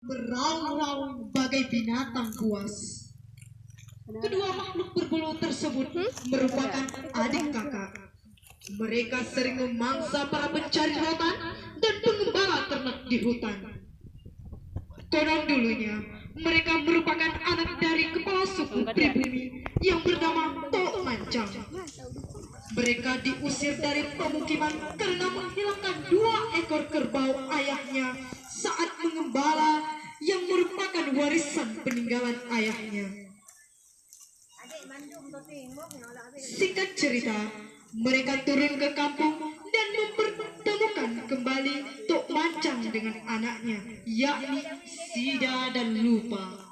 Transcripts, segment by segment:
Meraung-raung bagai binatang buas. Kedua makhluk berbulu tersebut merupakan adik kakak. Mereka sering memangsa para pencari rotan dan pengembala ternak di hutan. Konon dulunya, mereka merupakan anak dari kepala suku pribumi yang bernama Tok Mancang. Mereka diusir dari pemukiman karena menghilangkan 2 ekor kerbau ayahnya saat mengembala yang merupakan warisan peninggalan ayahnya. Singkat cerita, mereka turun ke kampung dan mempertemukan kembali Tok Mancang dengan anaknya, yakni Sida dan Lupa.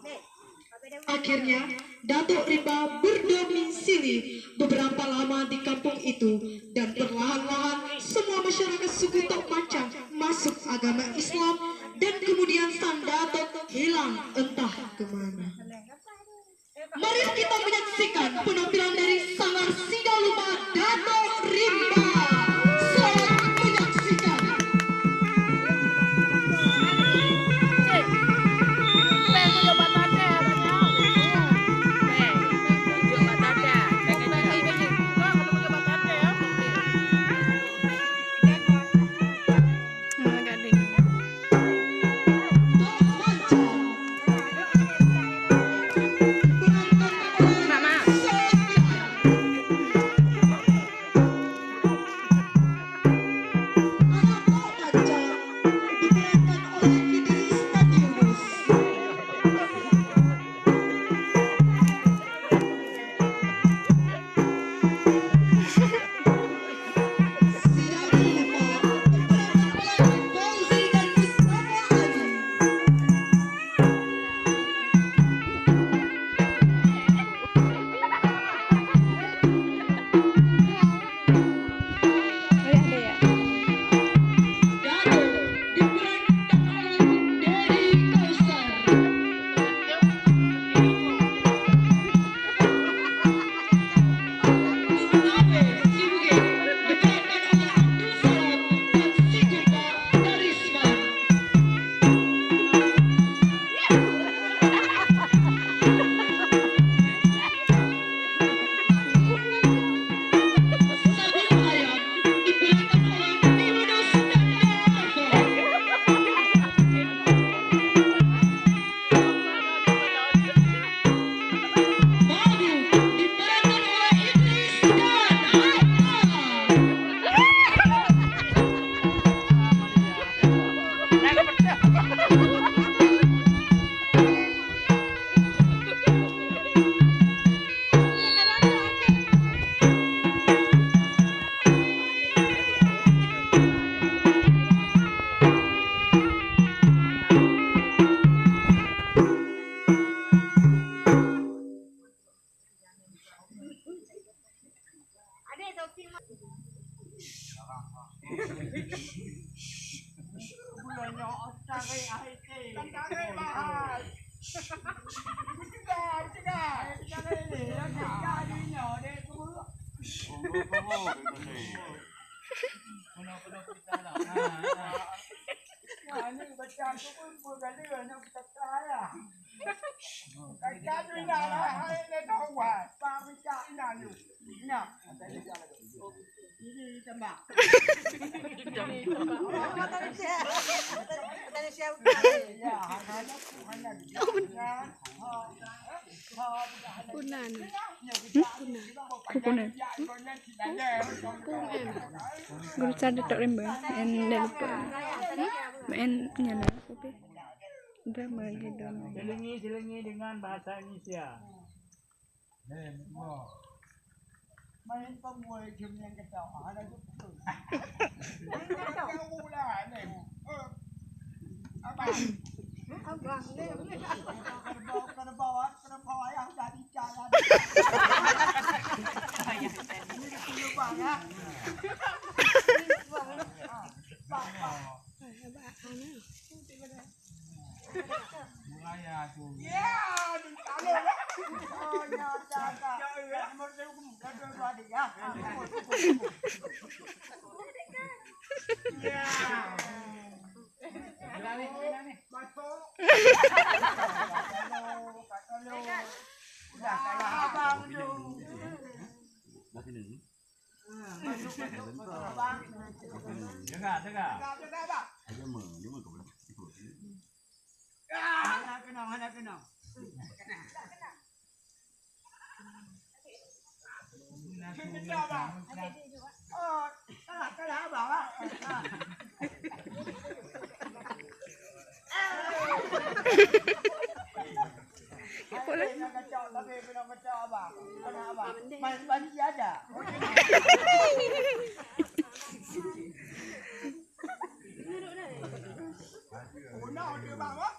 Akhirnya, Datuk Rimba berdomisili beberapa lama di kampung itu dan perlahan-lahan semua masyarakat suku Tok Mancang masuk agama Islam dan kemudian sang Datuk hilang entah kemana. Mari kita menyaksikan penampilan dari Sanggar Sida Lupa Datuk Rimba. Selamat menyaksikan. Guru cari Datuk Rimba, en lupa, en nyala kopi, drama lagi drama. Selingi dengan bahasa Indonesia. Main pembuat jam yang kita ada tu. Apa? Abang ni. Kerbau ayam jadi jalan. Ini bang ya. Mulai tu. Ya, di sana. Oh, nyata. Nomor saya dua dia. Ya. Masuk. Udah kalah abang tu. Dengar. Jaga abang. Mana kena. Kita abang. Oh, kalah abang ah. Nak kacau tapi kena kacau abang. Kena abang. Main ada. Oh, nak dia bang ah.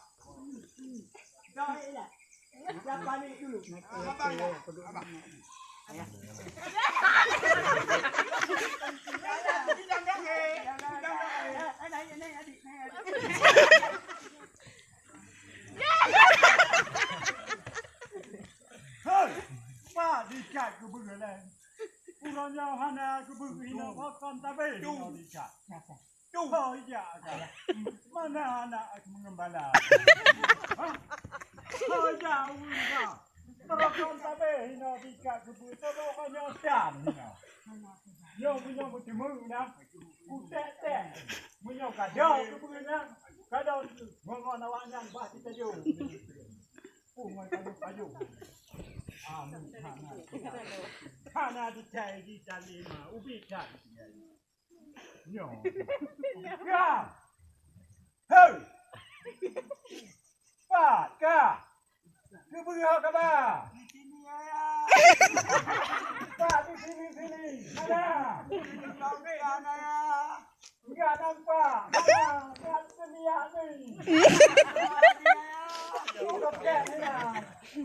Dah lah. Dah balik dulu. Abang. Abang. Pak dicat ke begalan. Urangnya hana ke begina makan tapi dicat. Tu ya kan. Mana anak mengembala. Saja urang. Makan tapi hina dicat ke begitu hanya jam hina. Yo punya bertemu dah. Kutek-tek. Punya kadau ke begina. Kadau mengon awaknya bah kita jo. Mai baju. Hana dicat di lima ubi cat. Yo. Ya. Hei. Pak, kah. Ke begitu ke ba? Di sini ya. Pak di sini. Ada. Ada ya. Enggak nampak. Ada. Lihat sini ya ni. Oke ya.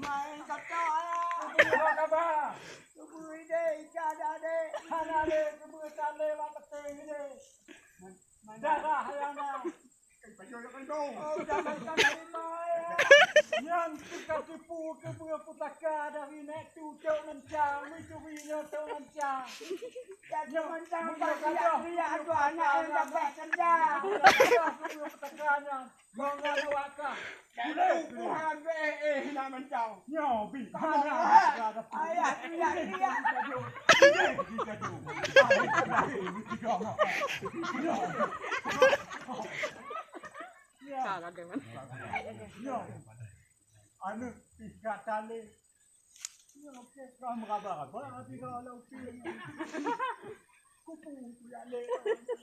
Main kacau ya. Begitu ke ba? Kubur ide, ada de. Hana de, kubur tale la peteng ide. Darah hayana. Oh, jangan dari mai. Yang suka tipu ke putaka dari nek tujuk mencang, itu winyo tu mencang. Jadi mencang dia tu anak yang dapat kerja. Putakanya, mongan waka. Tuhan nak mencang. Nyo bi. Ayah dia. Salah dengan. Yo. Anu pisah tali. Yo okey kamu kabar tapi kalau kupu ya le.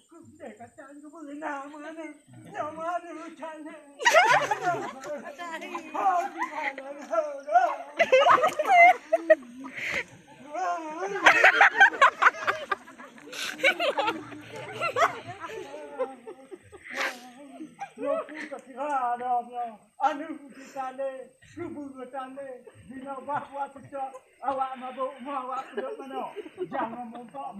Kupu kata itu benar mana. Yo mana lucana. Oh di mana. Yo puta tirada, anu kitale, kubu kitale, bina bahwa kita awak mabuk awak duduk mana? Jangan montok.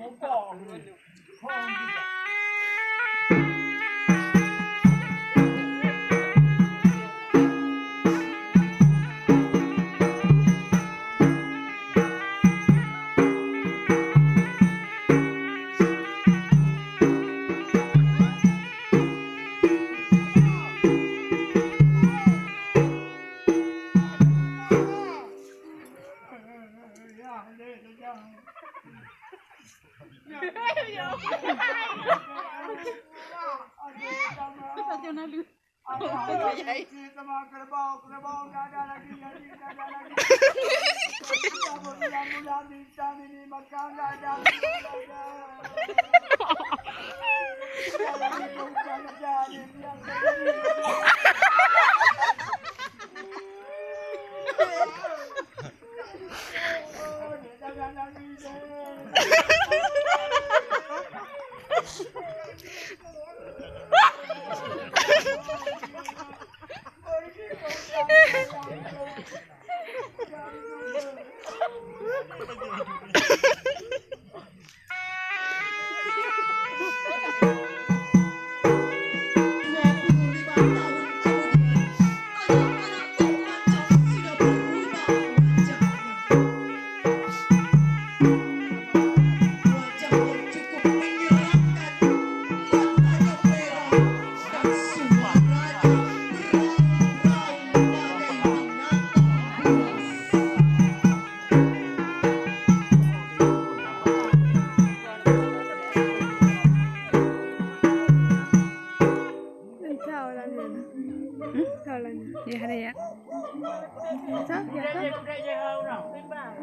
Thôi về đây ạ. Sao? Dạ Đây sao? cũng đây hơn nào. Bên ba.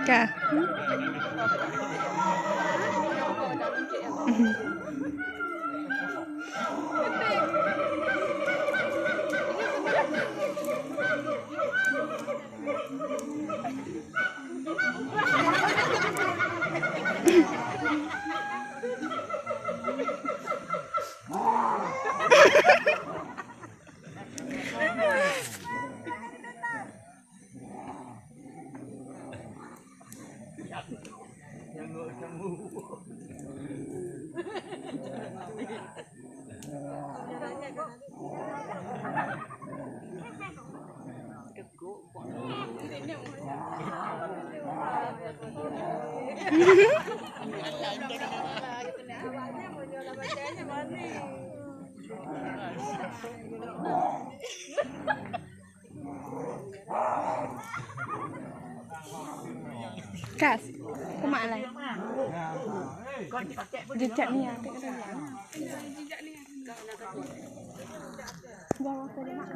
Cả. Cả. Kau mak lai. Jejak ni ya. Bawa ke dia mak.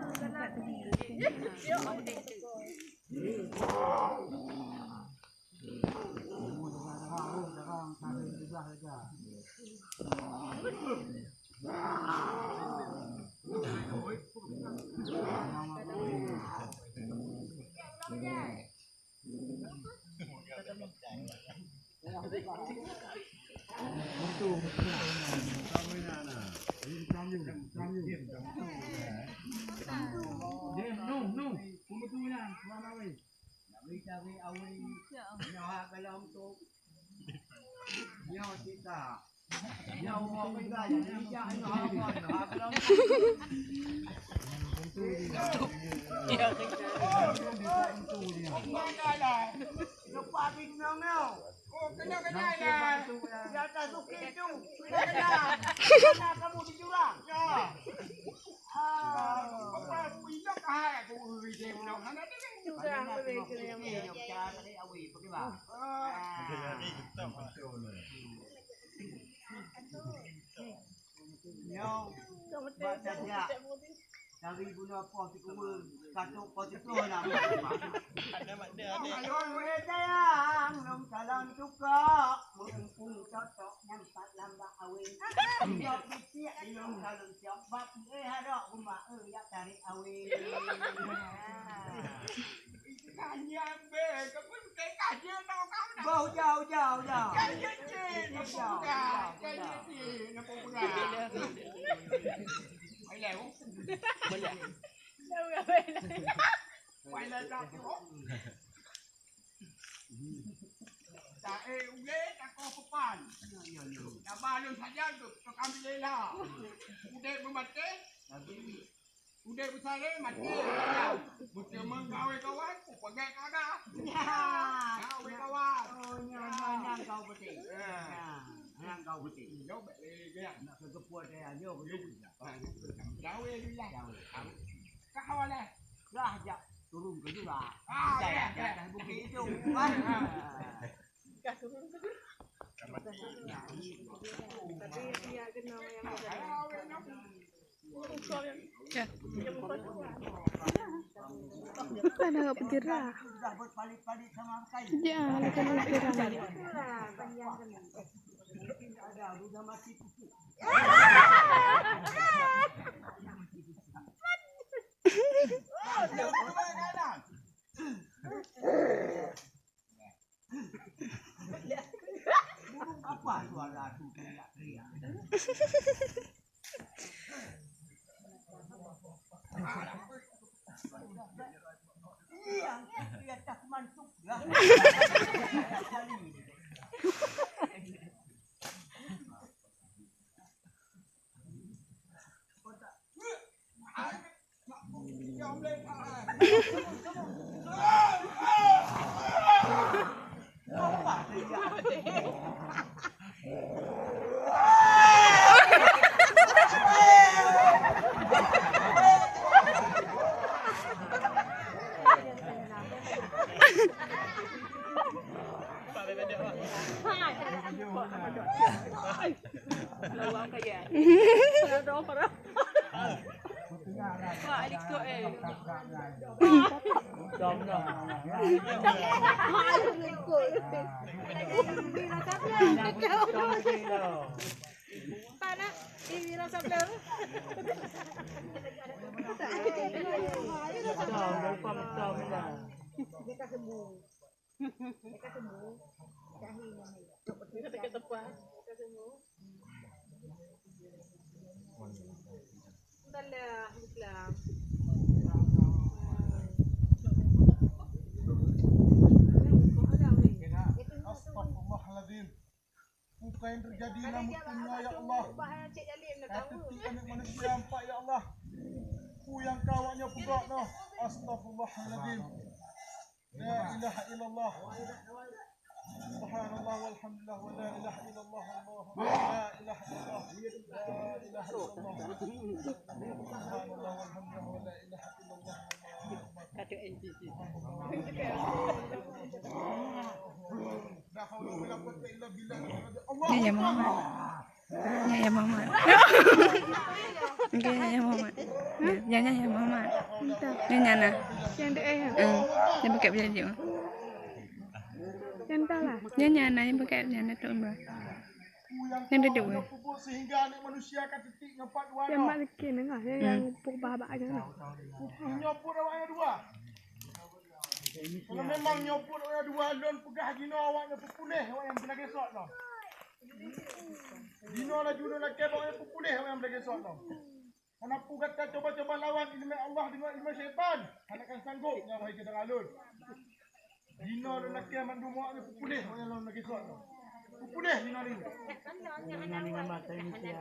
Dari guna pos di kumul katuk pos itu nak. Ayo wedang nom calon tuka mumpung cocok nampak lambak awin. Siap siap nom calon siap bab hadak rumah ya tarik awin. Kanyan be kepun ke kajian tau kau dah. Bau jauh. Kanyan je jauh. Kanyan je nampak budak. Mày lèo mình lèo đâu rồi quay lên ra chỗ ta ghế ta có phúc bàn ta ba luôn thời gian được cho cam đi là udah bermati udah besar mặt kia một chiều mừng cao ấy cao ấy của nghe cao đó cao ấy cao à nhang cao bự tị nhang cao bự tị nhớ bệ cái này nó cái cua đây à nhớ cái lúc cháu ấy đi ra cao này ra dạ turun ke juga dah bukit itu Ada penjara. Ya, ada penjara. Ada udah mati kuku. Apa suara tu teriak-teriak? Iya, dia tak mantuk lah. Lawang kaya. Parang. Wah, aliko eh. Paano? Iwira sa plano. Dala, Islam. Astagfirullahaladzim. Apa yang terjadi namutnya ya Allah. Kata manusia empat ya Allah. Ku yang kawaknya pugak no. Astagfirullahaladzim. La ilaha illallah. Subhanallah walhamdulillah wa la ilaha illallah. La ilaha illallah. La ilaha illallah. Subhanallah walhamdulillah wa la ilaha illallah. Ya Muhammad. Ya Muhammad. Okey, ya Muhammad. Ya Muhammad. Yang na. Yang dek eh. Yang pakai baju. Yang tak lah. Yang na yang pakai yang tu mbak. Yang duduk. Sehingga anak manusia akan titik ngepat dua. Yang mak lekin dengar. Yang puk babak aja lah. Nyopur awaknya dua. Kalau memang nyopur awaknya dua, don pegah gino awaknya pepulih awak yang pernah gesok no. Dino lah juno nak kebak awaknya pepulih awak yang pernah gesok no. Kenapa kata coba-coba lawan ilmu Allah dengan ilmu syaitan? Anakan sanggup nyawa kita alun. Dino nak kebak mandu awaknya pepulih awak yang lawan gesok no. Pepulih dino ni. Dengan mata ini dia.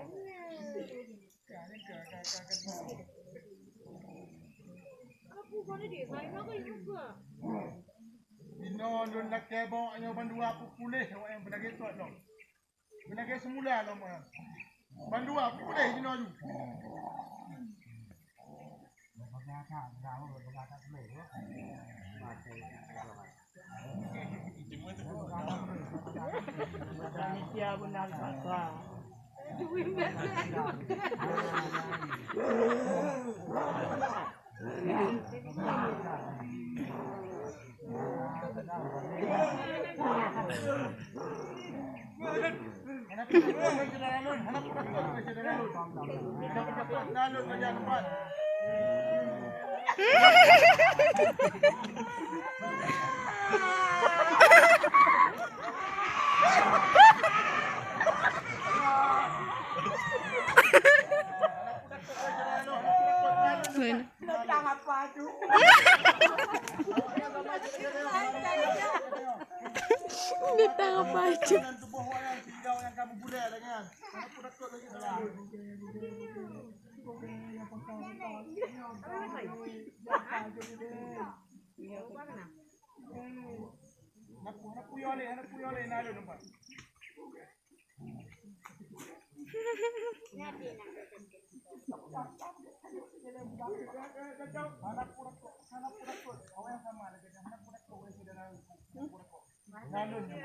Dino don nak kebak awaknya mandu aku pulih awak yang pernah gesok no. Benar semula lah mak. Bandu aku boleh dino tu. Manusia benar kata. Anak kita sudah lalu, anak kita sudah lalu. Cepat lalu saja tempat. Tentang apa tu? Tentang apa aja? Yang kamu boleh dengan. Aku takut lagi dalam. Anak puyole nalo nampak. Anak purak, awak yang sama ada kerja anak purak kau sudah nalo. Nalo nampak.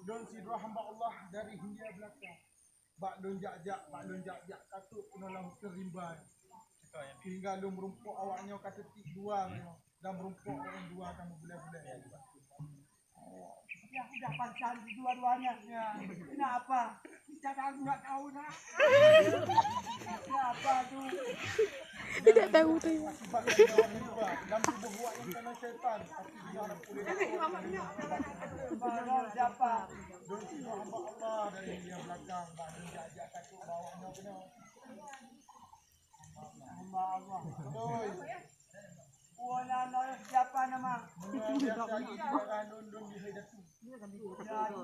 Don sidra hamba Allah dari Hindia belakang. Bak don jak-jak katut penolong kerimban. Hingga lu merumpuk awaknya kata dua dan merumpuk orang dua kamu boleh-boleh. Aku dah pancang dua-duanya. Kenapa? Kita aku tak tahu nak. Kenapa tu? Tidak tahu tu. Sebab dalam tubuh awak yang kena syaitan. Tapi dia nak boleh. Siapa? Don sidra hamba Allah dari Hindia belakang. Bak don jak katut bawahnya benar. Hamba Allah. Betul. Wana nama siapa nama? Biasa lagi orang don di Hidatu. Betul.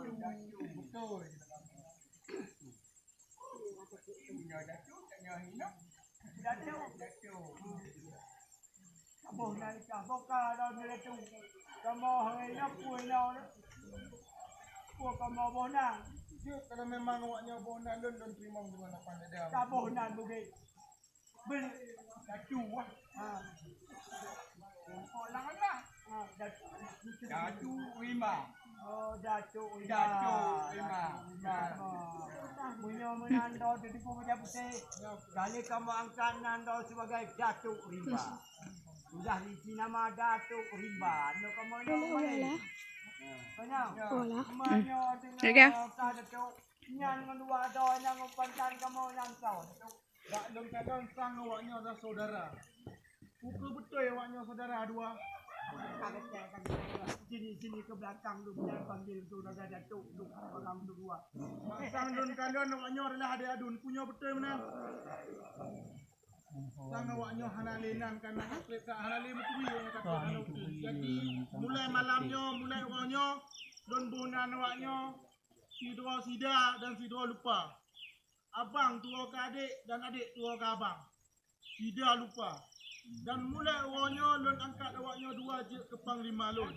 Datu, hidup. Datu. Kamu nak boka dah Datu. Kamu hari nak punya. Kamu bona. Kalau memang awaknya bona don terima dengan apa dia. Kamu bona bukit. Beli Datu. Orang lah. Datuk Rimba. Oh, Datuk Rimba. Datuk Rimba. Punya menando di pun macam putih. Kali kamu angkat nando sebagai Datuk Rimba. Sudah di nama Datuk Rimba. No kamu Wala, wala. Kanya. Wala. Manyo Okay. dengan Datuk. Nyan menua do yang pantan kamu yang kau. Tak dalam keadaan sang awaknya adalah saudara. Pukul betul awaknya saudara dua. Sini ke belakang tu jangan panggil tu dah Datuk tu orang berdua. Sang dun kandon awaknya adalah adik adun. Punya betul mana? Sang awaknya hanalinan karena atlet tak hanalin betul yang kata anak tu. Jadi mulai malamnya, mulai awaknya don bunan awaknya si dua sida dan si dua lupa. Abang tua ke adik dan adik tua ke abang. Sida lupa. Dan mulai awaknya lon angkat awaknya dua je ke panglima lon.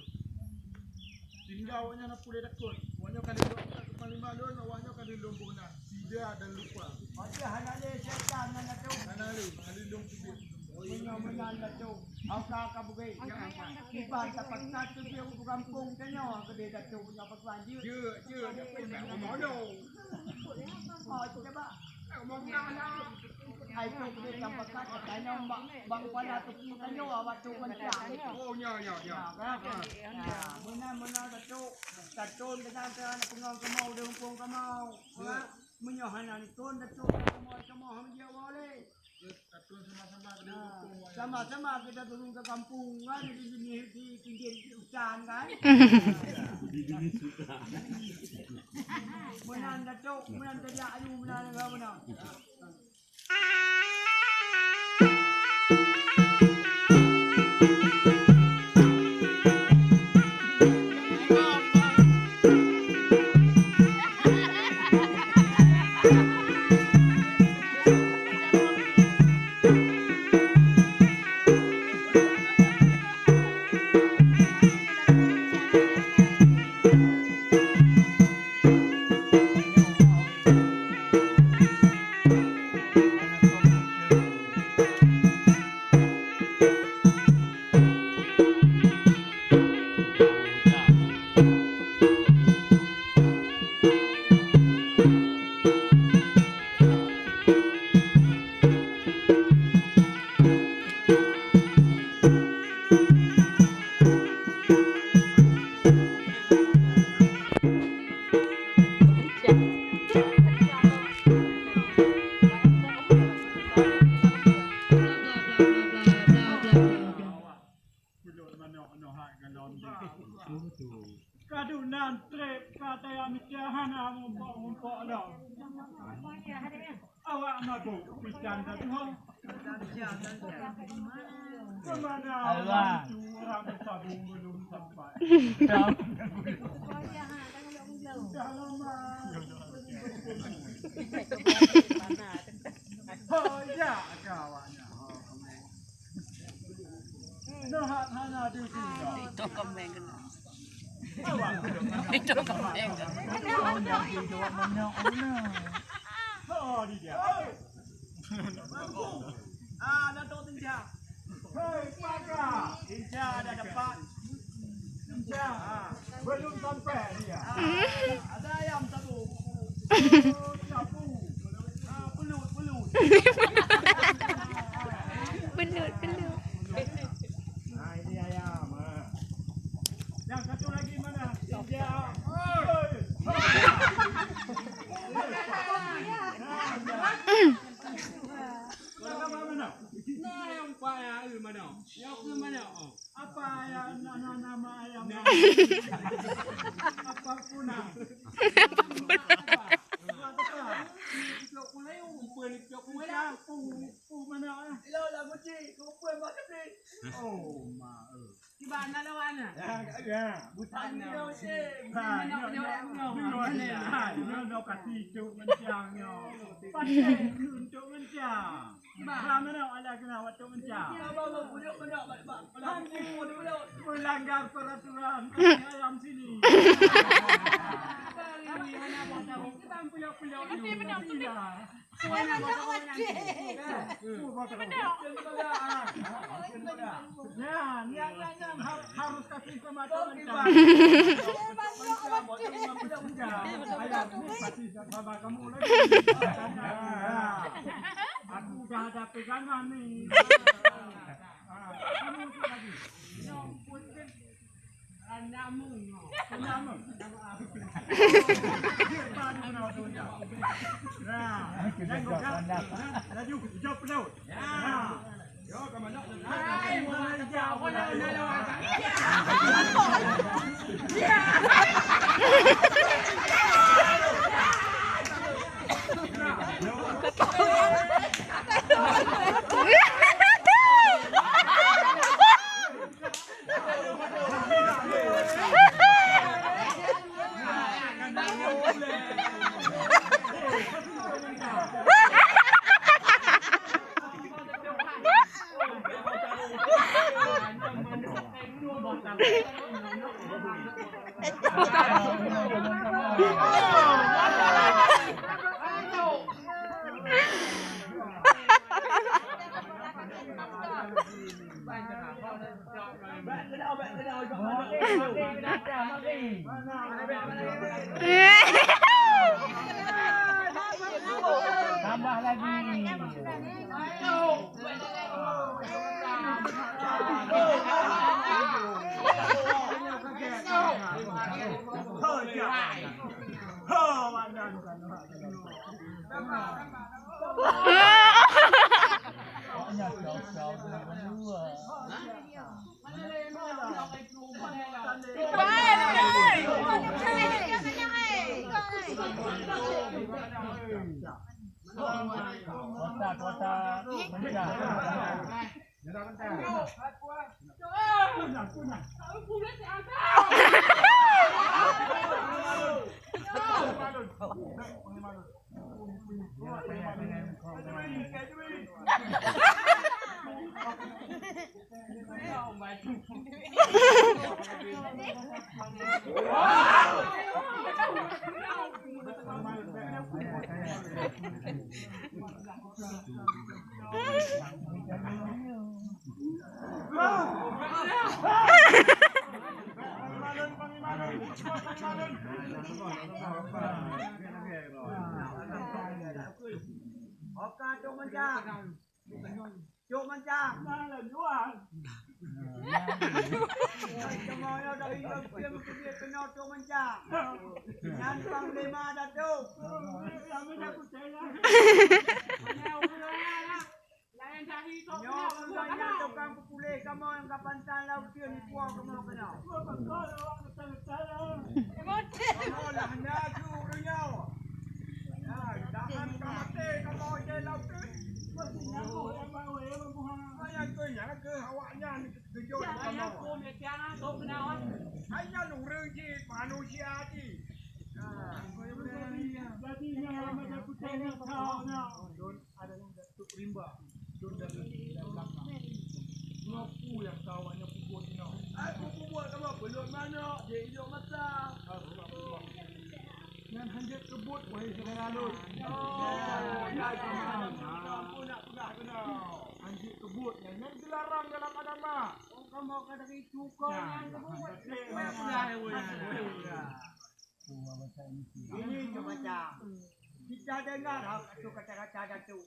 Sehingga awaknya nak boleh takut. Awaknya kali angkat ke panglima lon, awaknya kali lombonan. Sida dan lupa. Macam hanale setan dan Datuk. Kali lombok. Punya menang Datuk. Angka bugai. Iban dapat satu dia untuk kampung tanya ke dia Datuk punya pasukan dia. Je nak ngomong dah. Oh, coba. Ngomong dah. Ai tu dia sampai kat tanya bang pada tu tanya awak tu mencang. Oh ya. Mana Datuk dengan anak pengang kemau dengan pung kemau. Menyohanan tun Datuk kemau dia boleh. Datuk sama-sama kena hukum. Sama-sama kita turun ke kampung kan di sini di pinggir hutan kan. Menang Datuk, menang kerja ayu menang enggak menang. Kadunan trip kata yang mikiahan mumpok dah. Awak nak pisan satu. Kemana orang tu orang sabung belum sampai. Oh ya kawannya. Dah hana di sini. Itu kembang kena. Itu kembang. Oh dia. Datuk Tinja. Hei Pakar, Tinja dah dapat. Tinja, belum sampai dia. Ada ayam satu. Sapu. Pelut. Pelut. Ini ayam. Yang satu lagi mana? Tinja. Apa ayam nama ayam? Apa punang? Oh, ma. Di mana lawan ah? Ya, bukan dia sih. Nó kasih cuk mencangnya. Pakai untuk mencang. Lama nak ada kena waktu mencang. Melanggar peraturan ayam sini. harus kasih sama kamu lagi. Aku udah ada pegangan nih. Kamu lagi. Tambah lagi. Kota Cuk mancang. Mana jual? Semuanya dari yang dia kenal cuk mancang. Dan panglima Datuk. Yang mana aku tanya. Nyok saya tukang pepulih kamu yang kapantan laut dia ni puang kamu kenal. Kamu lah hendak suruhnya. Jangan kamate kamu je laut tu. Ayah ke yang ke awaknya ni kejut kamu. Ayah nurung je manusia je. Jadi yang macam aku tanya kau nak. Ada yang Datuk Rimba. Don dari belakang. Ngapu yang kawannya pukul ni. Aku buat kamu belum mana? Dia hidup masa. Yang hendak kebut wahai seorang alus. Aku nak kena. Anjing kebut yang dilarang dalam agama. Kamu kata itu kau yang kebut. Ini macam kita dengar itu kata-kata Datuk.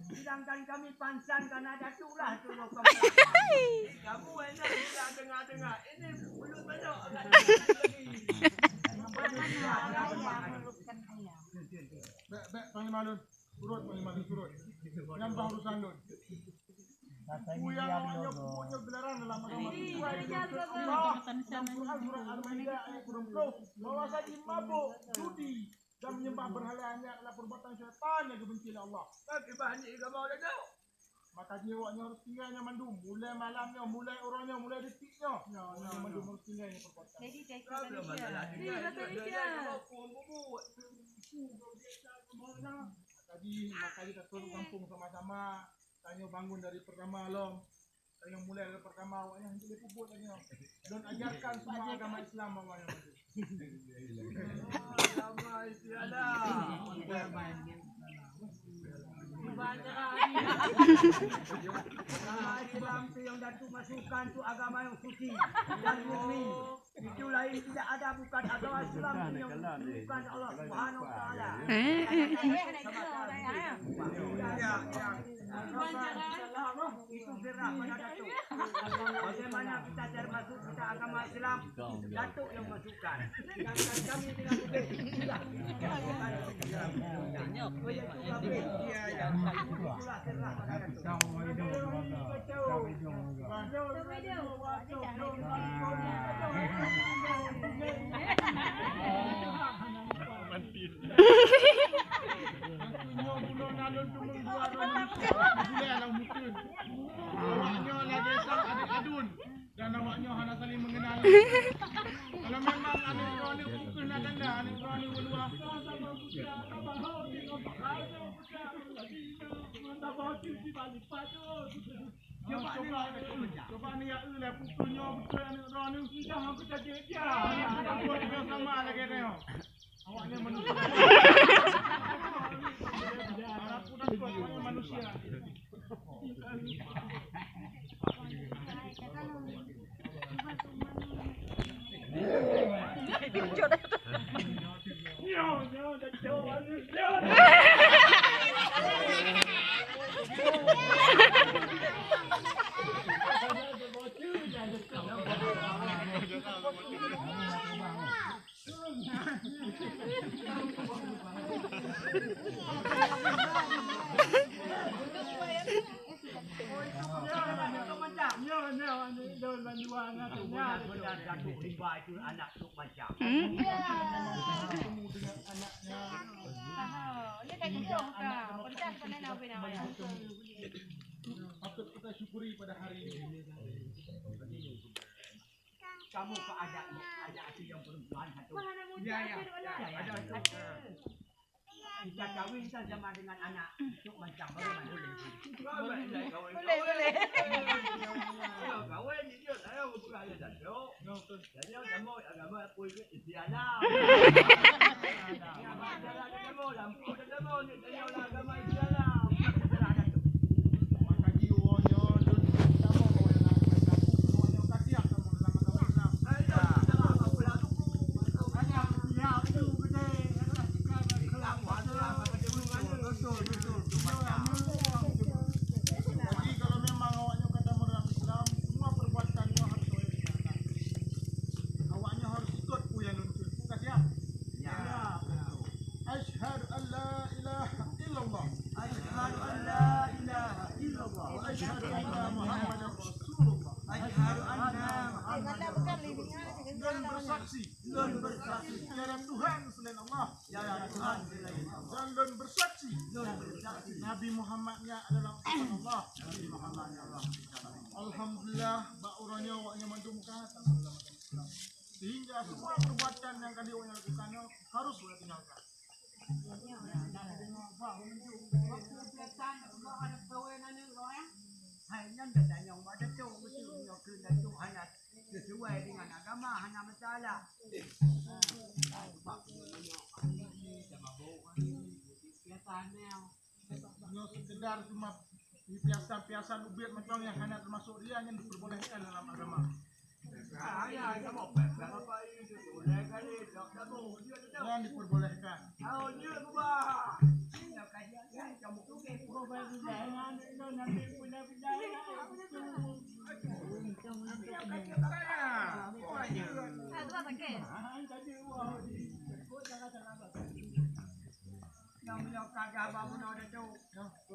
Sedangkan kami pansan karena Datuk lah tu kamu enak kita dengar-dengar. Ini belum banyak. Baik, Panglima Lun. Turut, Panglima Lun, turut. Nyambang urusan Lun. Yang punya gelaran dalam agama surat Al-Maidah ayat 20 bahwa saja mabuk, judi dan menyembah berhala hanya adalah perbuatan syaitan yang dibenci oleh Allah. Bagi bahan agama dah tahu. Maka jiwanya harus tinggalnya mandum. Mulai malamnya, mulai orangnya, mulai detiknya. Mandum harus tinggalnya perbuatan. Jadi tadi maka kita turun kampung sama-sama. Tanya bangun dari pertama long. Tanya mulai dari pertama awaknya hendak dipubut tanya. Dan ajarkan semua agama Islam awaknya. Agama Islam tu yang Datuk masukkan tu agama yang suci dan murni. Itu lain tidak ada, bukan agama Islam tu yang bukan Allah Subhanahu Wa Taala. Itu firman pada Datuk. Bagaimana kita termasuk kita agama Islam, Datuk yang masukkan. Sedangkan kami tidak boleh. Awaknya lagi sang adik-adun dan awaknya hana saling mengenal. Kalau memang adik kau ni pukul nak tanda, adik kau ni berdua. Coba ni ya lah pukulnya betul adik kau ni sudah aku jadi dia. Aku buat sama lagi ni. Awaknya manusia. Aku dah kuat manusia. Anak tu macam. Patut kita syukuri pada hari ini. Kamu ada hati yang perempuan satu. Ya. Ada satu. Kita kahwin sama dengan anak untuk macam bagaimana boleh? Boleh. Kahwin dia saya bukan ada satu. Jadi kamu agama aku ikut Islam. Agama lampu agama ni dia agama Islam. Maka jiwanya dan sama kau yang nak kamu kasihan kamu dalam agama Islam. Jadi kalau memang awaknya kata dalam Islam, semua perbuatannya harus dibenarkan. Awaknya harus ikut yang nuntut. Bukan siap? Ya. Asyhadu an la ilaha illallah. Asyhadu an la ilaha illallah. Wa asyhadu anna Muhammadar Rasulullah. Asyhadu anna Dan bersaksi tiada Tuhan selain Allah. Dan bersaksi Nabi Muhammadnya adalah utusan Allah. Nabi Muhammadnya Allah. Alhamdulillah, bauranya awaknya mendumkan dalam Islam. Sehingga semua perbuatan yang kali awaknya lakukannya harus boleh tinggalkan. hanya datang yang ada tu mesti kena tu hanya sesuai dengan agama hanya masalah. Hanya sekedar cuma piasan-piasan ubit macam yang hanya termasuk dia yang diperbolehkan dalam agama. Yang diperbolehkan. Yang menyokong agama benar itu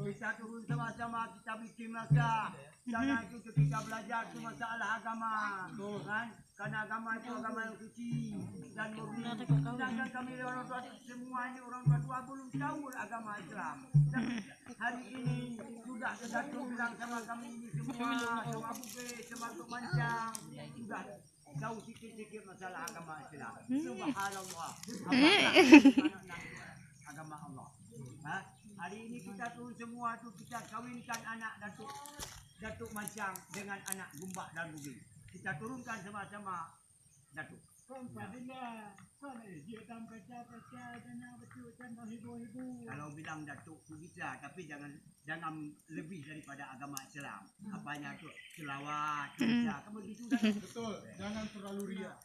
kita turun sama-sama kita bikin masa jangan itu kita belajar tu masalah agama kan karena agama itu agama yang suci dan murni sedangkan kami orang tua semua ini orang tua belum tahu agama Islam dan hari ini sudah Datuk bilang sama kami ini semua sama Buke sama Tok Mancang sudah tahu sikit-sikit masalah agama Islam. Subhanallah. Agama Allah. Ha? Hari ini kita tu semua tu kita kawinkan anak Datuk Mancang dengan anak Gumbak dan Rubi. Kita turunkan sama-sama Datuk. Kalau bilang Datuk tu bisa, tapi jangan lebih daripada agama Islam. Apanya tu selawat, bisa. Kan begitu dah. Betul, jangan terlalu ria.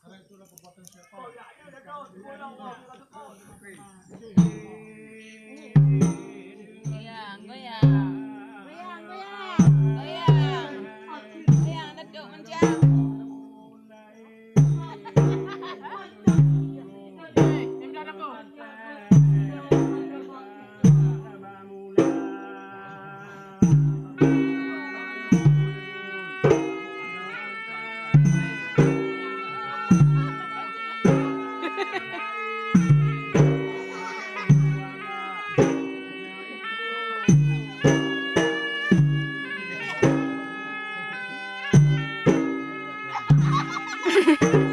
Karena itulah perbuatan syaitan. Goyang, goyang. Goyang, goyang. Goyang. Goyang, Datuk mencang. Hahaha.